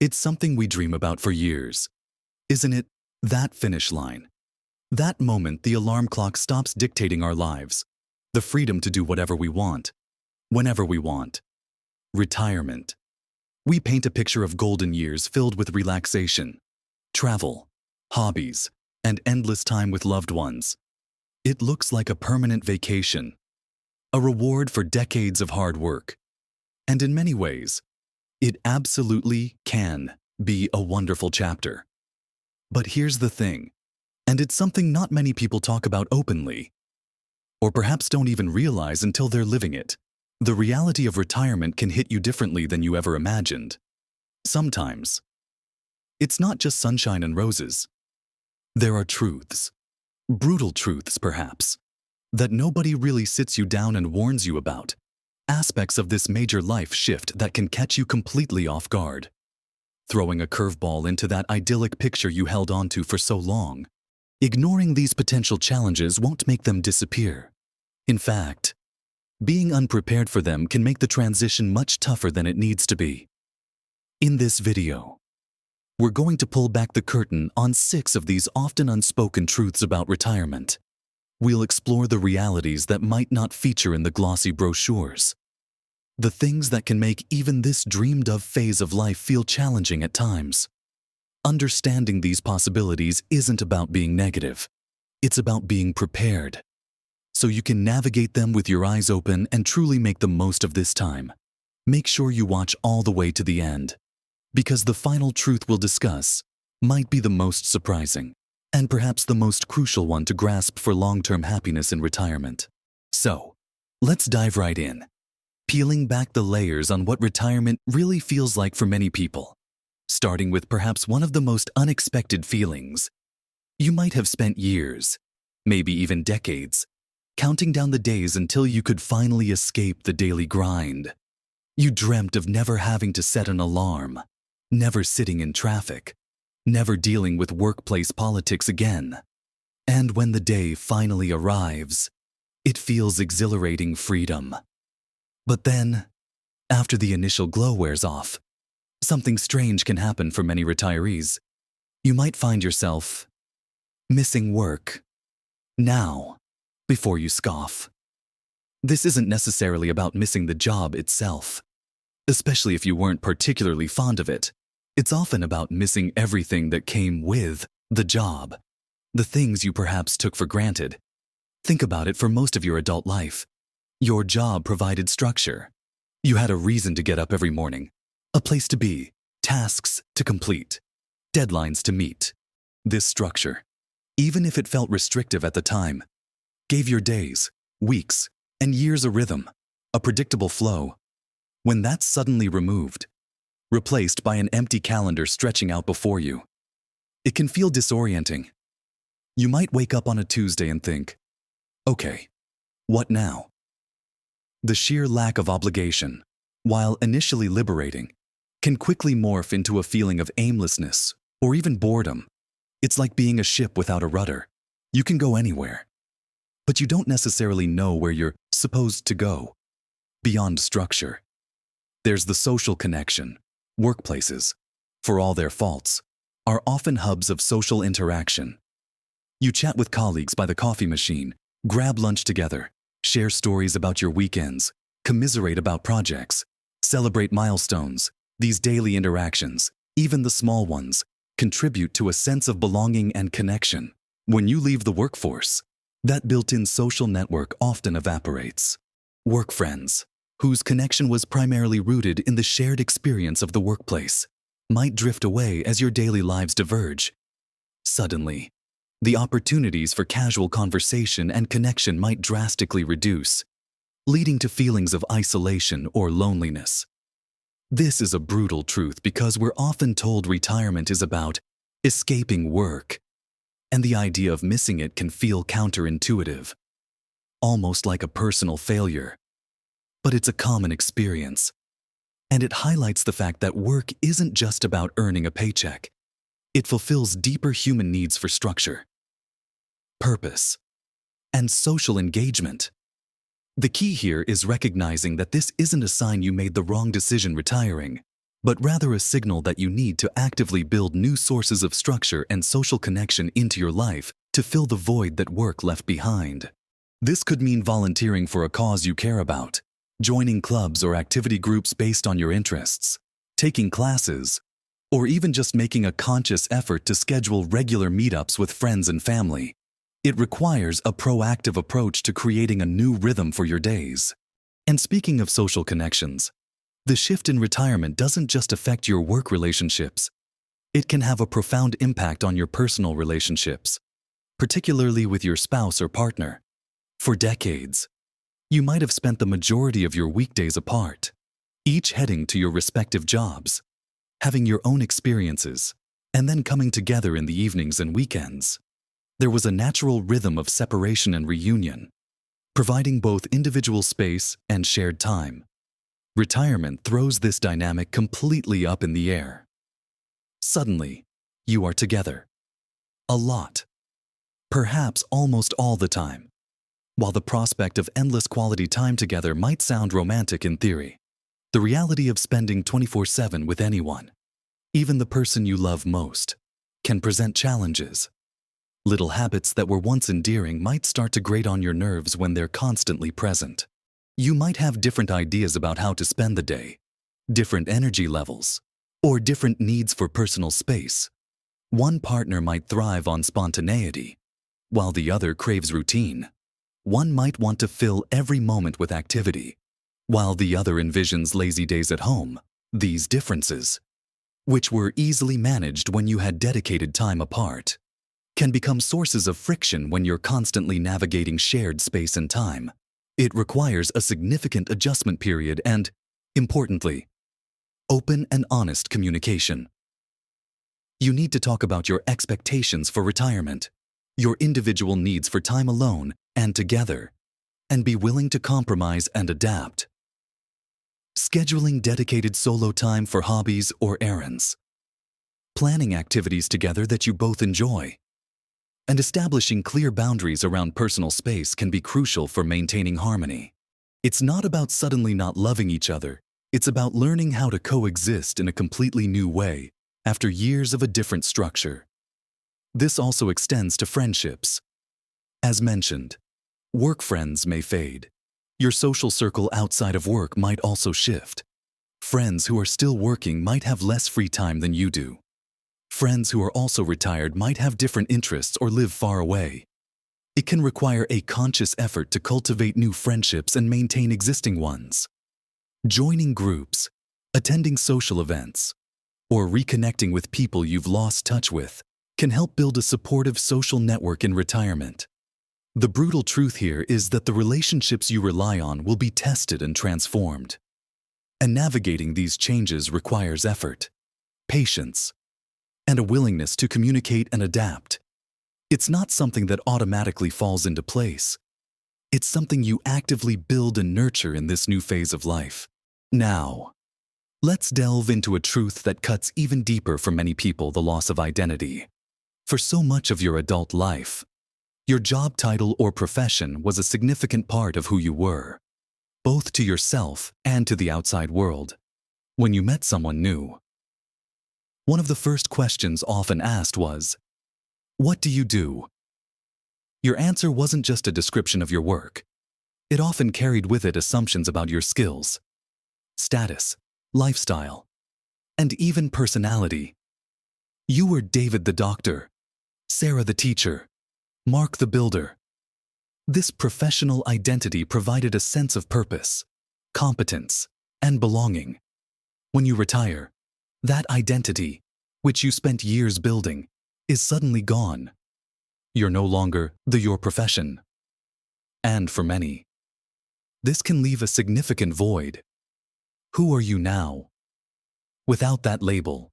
It's something we dream about for years. Isn't it? That finish line. That moment the alarm clock stops dictating our lives. The freedom to do whatever we want, whenever we want. Retirement. We paint a picture of golden years filled with relaxation, travel, hobbies, and endless time with loved ones. It looks like a permanent vacation, a reward for decades of hard work. And in many ways, it absolutely can be a wonderful chapter. But here's the thing, and it's something not many people talk about openly, or perhaps don't even realize until they're living it. The reality of retirement can hit you differently than you ever imagined. Sometimes, it's not just sunshine and roses. There are truths, brutal truths perhaps, that nobody really sits you down and warns you about. Aspects of this major life shift that can catch you completely off guard, throwing a curveball into that idyllic picture you held onto for so long. Ignoring these potential challenges won't make them disappear. In fact, being unprepared for them can make the transition much tougher than it needs to be. In this video, we're going to pull back the curtain on 6 of these often unspoken truths about retirement. We'll explore the realities that might not feature in the glossy brochures. The things that can make even this dreamed-of phase of life feel challenging at times. Understanding these possibilities isn't about being negative. It's about being prepared, so you can navigate them with your eyes open and truly make the most of this time. Make sure you watch all the way to the end, because the final truth we'll discuss might be the most surprising, and perhaps the most crucial one to grasp for long-term happiness in retirement. So, let's dive right in, peeling back the layers on what retirement really feels like for many people, starting with perhaps one of the most unexpected feelings. You might have spent years, maybe even decades, counting down the days until you could finally escape the daily grind. You dreamt of never having to set an alarm, never sitting in traffic, never dealing with workplace politics again. And when the day finally arrives, it feels exhilarating freedom. But then, after the initial glow wears off, something strange can happen for many retirees. You might find yourself missing work now, before you scoff. This isn't necessarily about missing the job itself, especially if you weren't particularly fond of it. It's often about missing everything that came with the job, the things you perhaps took for granted. Think about it for most of your adult life. Your job provided structure. You had a reason to get up every morning, a place to be, tasks to complete, deadlines to meet. This structure, even if it felt restrictive at the time, gave your days, weeks, and years a rhythm, a predictable flow. When that's suddenly removed, replaced by an empty calendar stretching out before you, it can feel disorienting. You might wake up on a Tuesday and think, okay, what now? The sheer lack of obligation, while initially liberating, can quickly morph into a feeling of aimlessness or even boredom. It's like being a ship without a rudder. You can go anywhere, but you don't necessarily know where you're supposed to go. Beyond structure, there's the social connection. Workplaces, for all their faults, are often hubs of social interaction. You chat with colleagues by the coffee machine, grab lunch together, share stories about your weekends, commiserate about projects, celebrate milestones. These daily interactions, even the small ones, contribute to a sense of belonging and connection. When you leave the workforce, that built-in social network often evaporates. Work friends, whose connection was primarily rooted in the shared experience of the workplace, might drift away as your daily lives diverge. Suddenly, the opportunities for casual conversation and connection might drastically reduce, leading to feelings of isolation or loneliness. This is a brutal truth because we're often told retirement is about escaping work, and the idea of missing it can feel counterintuitive, almost like a personal failure. But it's a common experience, and it highlights the fact that work isn't just about earning a paycheck. It fulfills deeper human needs for structure, purpose, and social engagement. The key here is recognizing that this isn't a sign you made the wrong decision retiring. but rather a signal that you need to actively build new sources of structure and social connection into your life to fill the void that work left behind. This could mean volunteering for a cause you care about, joining clubs or activity groups based on your interests, taking classes, or even just making a conscious effort to schedule regular meetups with friends and family. It requires a proactive approach to creating a new rhythm for your days. And speaking of social connections, the shift in retirement doesn't just affect your work relationships. It can have a profound impact on your personal relationships, particularly with your spouse or partner. For decades, you might have spent the majority of your weekdays apart, each heading to your respective jobs, having your own experiences, and then coming together in the evenings and weekends. There was a natural rhythm of separation and reunion, providing both individual space and shared time. Retirement throws this dynamic completely up in the air. Suddenly, you are together. A lot. Perhaps almost all the time. While the prospect of endless quality time together might sound romantic in theory, the reality of spending 24/7 with anyone, even the person you love most, can present challenges. Little habits that were once endearing might start to grate on your nerves when they're constantly present. You might have different ideas about how to spend the day, different energy levels, or different needs for personal space. One partner might thrive on spontaneity, while the other craves routine. One might want to fill every moment with activity, while the other envisions lazy days at home. These differences, which were easily managed when you had dedicated time apart, can become sources of friction when you're constantly navigating shared space and time. It requires a significant adjustment period and, importantly, open and honest communication. You need to talk about your expectations for retirement, your individual needs for time alone and together, and be willing to compromise and adapt. Scheduling dedicated solo time for hobbies or errands. Planning activities together that you both enjoy. And establishing clear boundaries around personal space can be crucial for maintaining harmony. It's not about suddenly not loving each other. It's about learning how to coexist in a completely new way after years of a different structure. This also extends to friendships. As mentioned, work friends may fade. Your social circle outside of work might also shift. Friends who are still working might have less free time than you do. Friends who are also retired might have different interests or live far away. It can require a conscious effort to cultivate new friendships and maintain existing ones. Joining groups, attending social events, or reconnecting with people you've lost touch with can help build a supportive social network in retirement. The brutal truth here is that the relationships you rely on will be tested and transformed. And navigating these changes requires effort, patience, and a willingness to communicate and adapt. It's not something that automatically falls into place. It's something you actively build and nurture in this new phase of life. Now, let's delve into a truth that cuts even deeper for many people: the loss of identity. For so much of your adult life, your job title or profession was a significant part of who you were, both to yourself and to the outside world. When you met someone new, one of the first questions often asked was, "What do you do?" Your answer wasn't just a description of your work. It often carried with it assumptions about your skills, status, lifestyle, and even personality. You were David the doctor, Sarah the teacher, Mark the builder. This professional identity provided a sense of purpose, competence, and belonging. When you retire, that identity, which you spent years building, is suddenly gone. You're no longer your profession. And for many, this can leave a significant void. Who are you now? Without that label,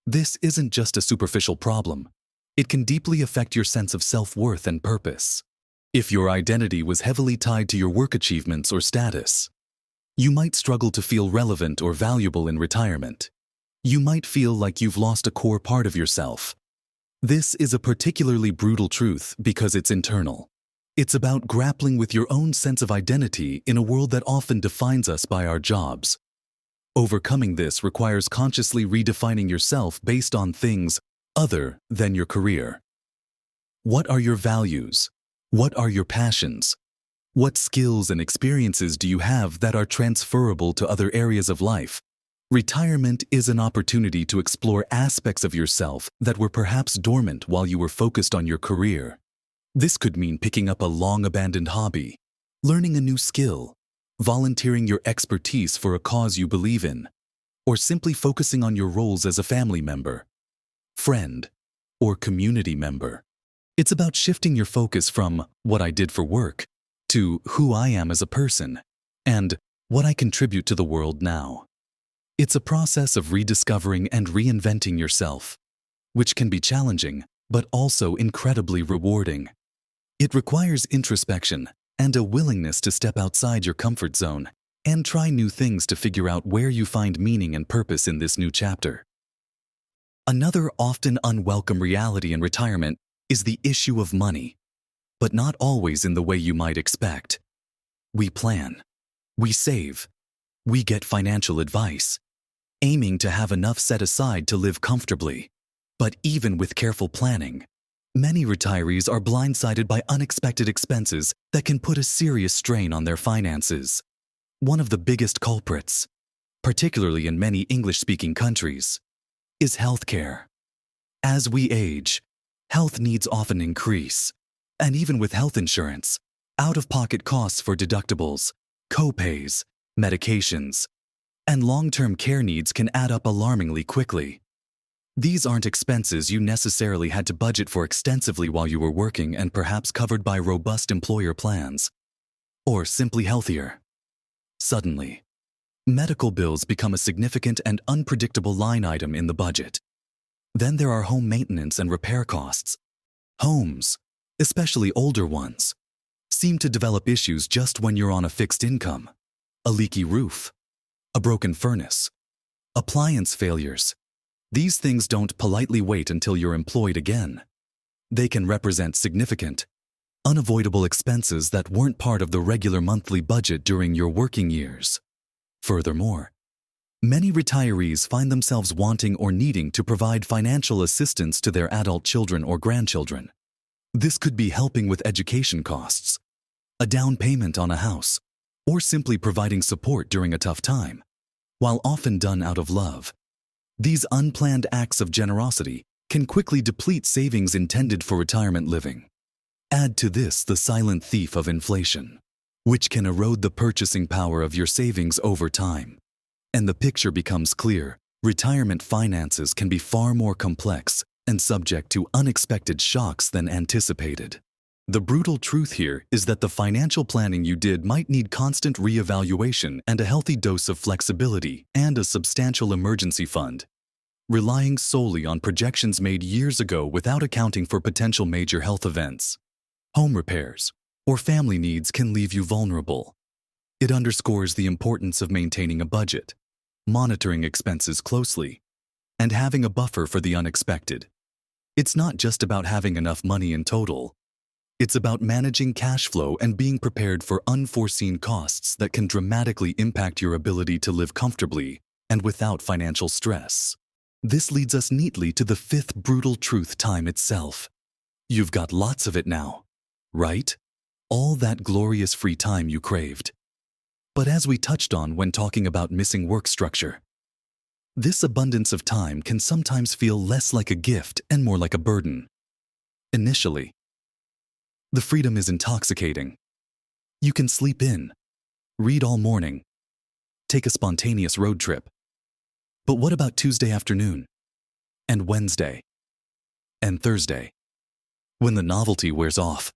this isn't just a superficial problem. It can deeply affect your sense of self-worth and purpose. If your identity was heavily tied to your work achievements or status, you might struggle to feel relevant or valuable in retirement. You might feel like you've lost a core part of yourself. This is a particularly brutal truth because it's internal. It's about grappling with your own sense of identity in a world that often defines us by our jobs, Overcoming this requires consciously redefining yourself based on things other than your career. What are your values? What are your passions? What skills and experiences do you have that are transferable to other areas of life? Retirement is an opportunity to explore aspects of yourself that were perhaps dormant while you were focused on your career. This could mean picking up a long-abandoned hobby, learning a new skill, volunteering your expertise for a cause you believe in, or simply focusing on your roles as a family member, friend, or community member. It's about shifting your focus from what I did for work to who I am as a person and what I contribute to the world now. It's a process of rediscovering and reinventing yourself, which can be challenging but also incredibly rewarding. It requires introspection and a willingness to step outside your comfort zone and try new things to figure out where you find meaning and purpose in this new chapter. Another often unwelcome reality in retirement is the issue of money, but not always in the way you might expect. We plan, we save, we get financial advice, aiming to have enough set aside to live comfortably. But even with careful planning, many retirees are blindsided by unexpected expenses that can put a serious strain on their finances. One of the biggest culprits, particularly in many English-speaking countries, is healthcare. As we age, health needs often increase, and even with health insurance, out-of-pocket costs for deductibles, co-pays, medications, and long-term care needs can add up alarmingly quickly. These aren't expenses you necessarily had to budget for extensively while you were working and perhaps covered by robust employer plans, or simply healthier. Suddenly, medical bills become a significant and unpredictable line item in the budget. Then there are home maintenance and repair costs. Homes, especially older ones, seem to develop issues just when you're on a fixed income. A leaky roof, a broken furnace, appliance failures. These things don't politely wait until you're employed again. They can represent significant, unavoidable expenses that weren't part of the regular monthly budget during your working years. Furthermore, many retirees find themselves wanting or needing to provide financial assistance to their adult children or grandchildren. This could be helping with education costs, a down payment on a house, or simply providing support during a tough time. While often done out of love, these unplanned acts of generosity can quickly deplete savings intended for retirement living. Add to this the silent thief of inflation, which can erode the purchasing power of your savings over time. And the picture becomes clear. Retirement finances can be far more complex and subject to unexpected shocks than anticipated. The brutal truth here is that the financial planning you did might need constant reevaluation and a healthy dose of flexibility and a substantial emergency fund. Relying solely on projections made years ago without accounting for potential major health events, home repairs, or family needs can leave you vulnerable. It underscores the importance of maintaining a budget, monitoring expenses closely, and having a buffer for the unexpected. It's not just about having enough money in total. It's about managing cash flow and being prepared for unforeseen costs that can dramatically impact your ability to live comfortably and without financial stress. This leads us neatly to the fifth brutal truth: time itself. You've got lots of it now, right? All that glorious free time you craved. But as we touched on when talking about missing work structure, this abundance of time can sometimes feel less like a gift and more like a burden. Initially, the freedom is intoxicating. You can sleep in, read all morning, take a spontaneous road trip. But what about Tuesday afternoon, and Wednesday, and Thursday? When the novelty wears off,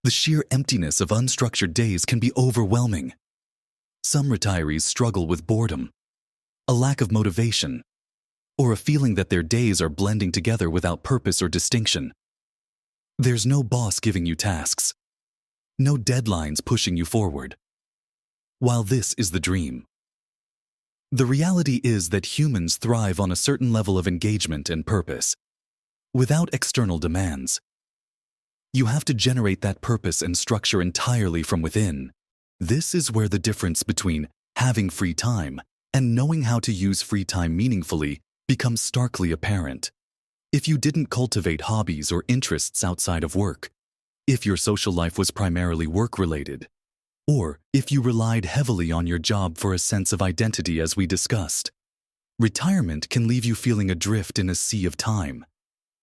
the sheer emptiness of unstructured days can be overwhelming. Some retirees struggle with boredom, a lack of motivation, or a feeling that their days are blending together without purpose or distinction. There's no boss giving you tasks, no deadlines pushing you forward. While this is the dream, the reality is that humans thrive on a certain level of engagement and purpose. Without external demands, you have to generate that purpose and structure entirely from within. This is where the difference between having free time and knowing how to use free time meaningfully becomes starkly apparent. If you didn't cultivate hobbies or interests outside of work, if your social life was primarily work-related, or if you relied heavily on your job for a sense of identity as we discussed, retirement can leave you feeling adrift in a sea of time.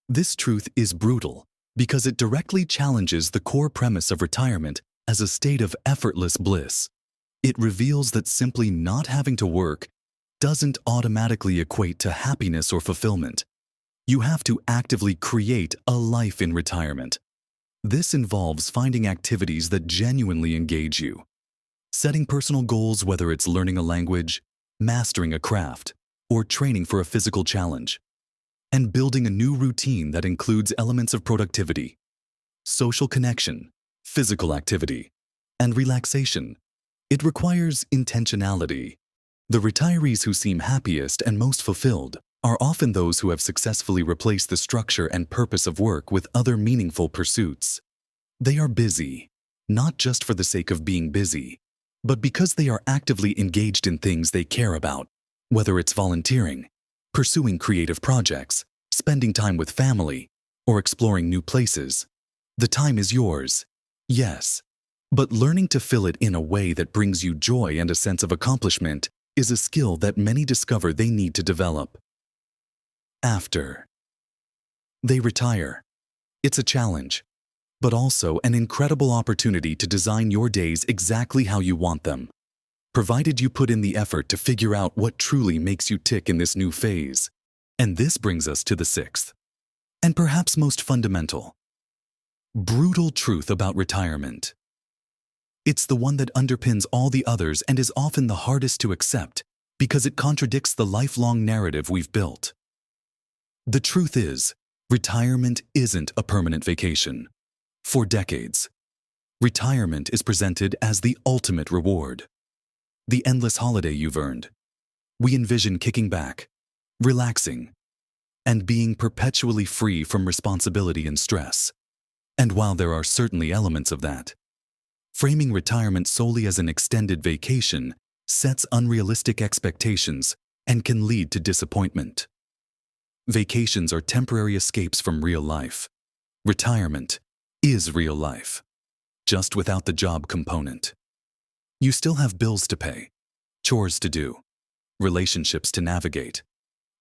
This truth is brutal because it directly challenges the core premise of retirement as a state of effortless bliss. It reveals that simply not having to work doesn't automatically equate to happiness or fulfillment. You have to actively create a life in retirement. This involves finding activities that genuinely engage you, setting personal goals, whether it's learning a language, mastering a craft, or training for a physical challenge, and building a new routine that includes elements of productivity, social connection, physical activity, and relaxation. It requires intentionality. The retirees who seem happiest and most fulfilled are often those who have successfully replaced the structure and purpose of work with other meaningful pursuits. They are busy, not just for the sake of being busy, but because they are actively engaged in things they care about, whether it's volunteering, pursuing creative projects, spending time with family, or exploring new places. The time is yours, yes, but learning to fill it in a way that brings you joy and a sense of accomplishment is a skill that many discover they need to develop. After they retire, it's a challenge, but also an incredible opportunity to design your days exactly how you want them, provided you put in the effort to figure out what truly makes you tick in this new phase. And this brings us to the sixth, and perhaps most fundamental, brutal truth about retirement. It's the one that underpins all the others and is often the hardest to accept because it contradicts the lifelong narrative we've built. The truth is, retirement isn't a permanent vacation. For decades, retirement is presented as the ultimate reward, the endless holiday you've earned. We envision kicking back, relaxing, and being perpetually free from responsibility and stress. And while there are certainly elements of that, framing retirement solely as an extended vacation sets unrealistic expectations and can lead to disappointment. Vacations are temporary escapes from real life. Retirement is real life, just without the job component. You still have bills to pay, chores to do, relationships to navigate,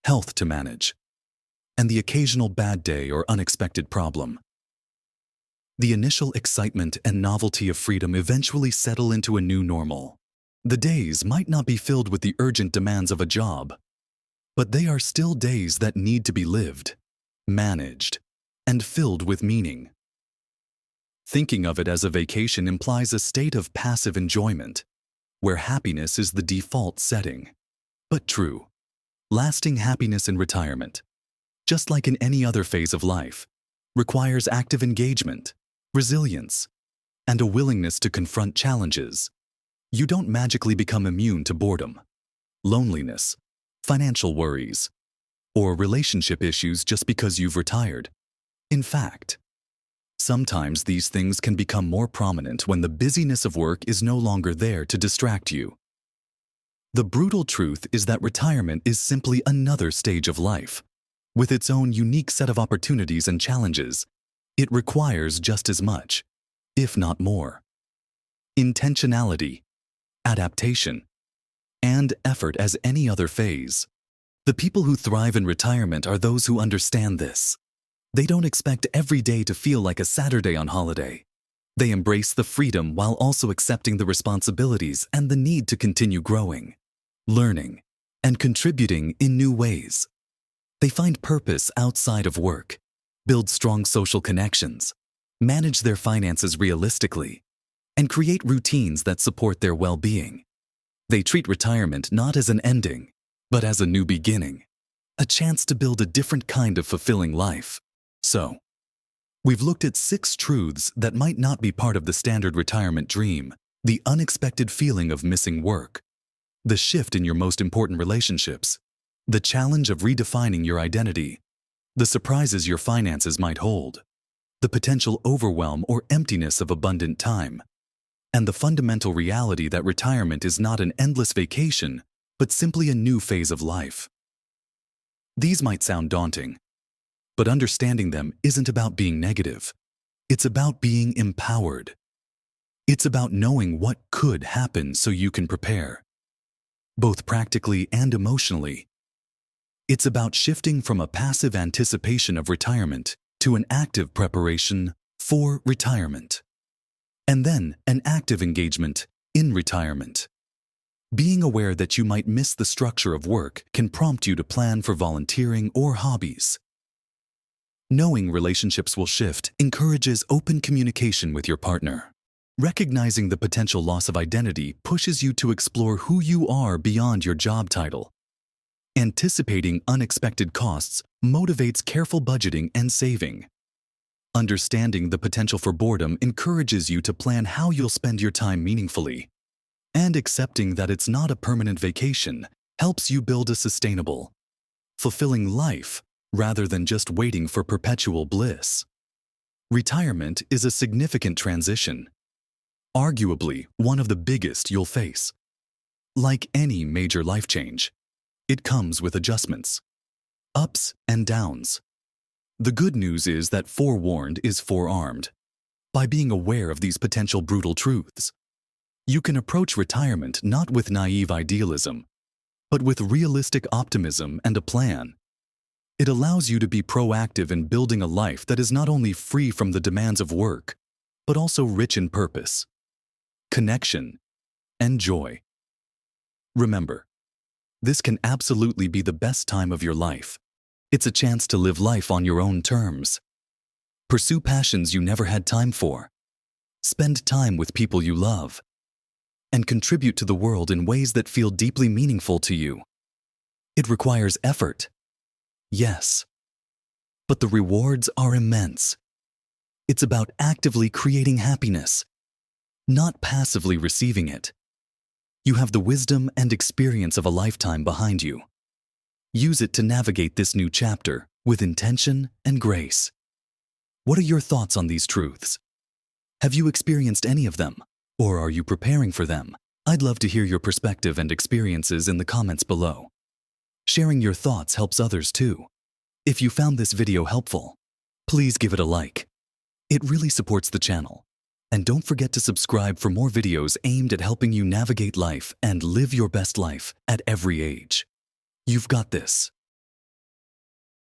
health to manage, and the occasional bad day or unexpected problem. The initial excitement and novelty of freedom eventually settle into a new normal. The days might not be filled with the urgent demands of a job, but they are still days that need to be lived, managed, and filled with meaning. Thinking of it as a vacation implies a state of passive enjoyment, where happiness is the default setting. But true, lasting happiness in retirement, just like in any other phase of life, requires active engagement, resilience, and a willingness to confront challenges. You don't magically become immune to boredom, loneliness, financial worries, or relationship issues just because you've retired. In fact, sometimes these things can become more prominent when the busyness of work is no longer there to distract you. The brutal truth is that retirement is simply another stage of life, with its own unique set of opportunities and challenges. It requires just as much, if not more, intentionality, adaptation, and effort as any other phase. The people who thrive in retirement are those who understand this. They don't expect every day to feel like a Saturday on holiday. They embrace the freedom while also accepting the responsibilities and the need to continue growing, learning, and contributing in new ways. They find purpose outside of work, build strong social connections, manage their finances realistically, and create routines that support their well-being. They treat retirement not as an ending, but as a new beginning, a chance to build a different kind of fulfilling life. So, we've looked at 6 truths that might not be part of the standard retirement dream: the unexpected feeling of missing work, the shift in your most important relationships, the challenge of redefining your identity, the surprises your finances might hold, the potential overwhelm or emptiness of abundant time, and the fundamental reality that retirement is not an endless vacation, but simply a new phase of life. These might sound daunting, but understanding them isn't about being negative. It's about being empowered. It's about knowing what could happen so you can prepare, both practically and emotionally. It's about shifting from a passive anticipation of retirement to an active preparation for retirement, and then an active engagement in retirement. Being aware that you might miss the structure of work can prompt you to plan for volunteering or hobbies. Knowing relationships will shift encourages open communication with your partner. Recognizing the potential loss of identity pushes you to explore who you are beyond your job title. Anticipating unexpected costs motivates careful budgeting and saving. Understanding the potential for boredom encourages you to plan how you'll spend your time meaningfully. And accepting that it's not a permanent vacation helps you build a sustainable, fulfilling life rather than just waiting for perpetual bliss. Retirement is a significant transition, arguably one of the biggest you'll face. Like any major life change, it comes with adjustments, ups and downs. The good news is that forewarned is forearmed. By being aware of these potential brutal truths, you can approach retirement not with naive idealism, but with realistic optimism and a plan. It allows you to be proactive in building a life that is not only free from the demands of work, but also rich in purpose, connection, and joy. Remember, this can absolutely be the best time of your life. It's a chance to live life on your own terms. Pursue passions you never had time for. Spend time with people you love. And contribute to the world in ways that feel deeply meaningful to you. It requires effort, yes, but the rewards are immense. It's about actively creating happiness, not passively receiving it. You have the wisdom and experience of a lifetime behind you. Use it to navigate this new chapter with intention and grace. What are your thoughts on these truths? Have you experienced any of them? Or are you preparing for them? I'd love to hear your perspective and experiences in the comments below. Sharing your thoughts helps others too. If you found this video helpful, please give it a like. It really supports the channel. And don't forget to subscribe for more videos aimed at helping you navigate life and live your best life at every age. You've got this.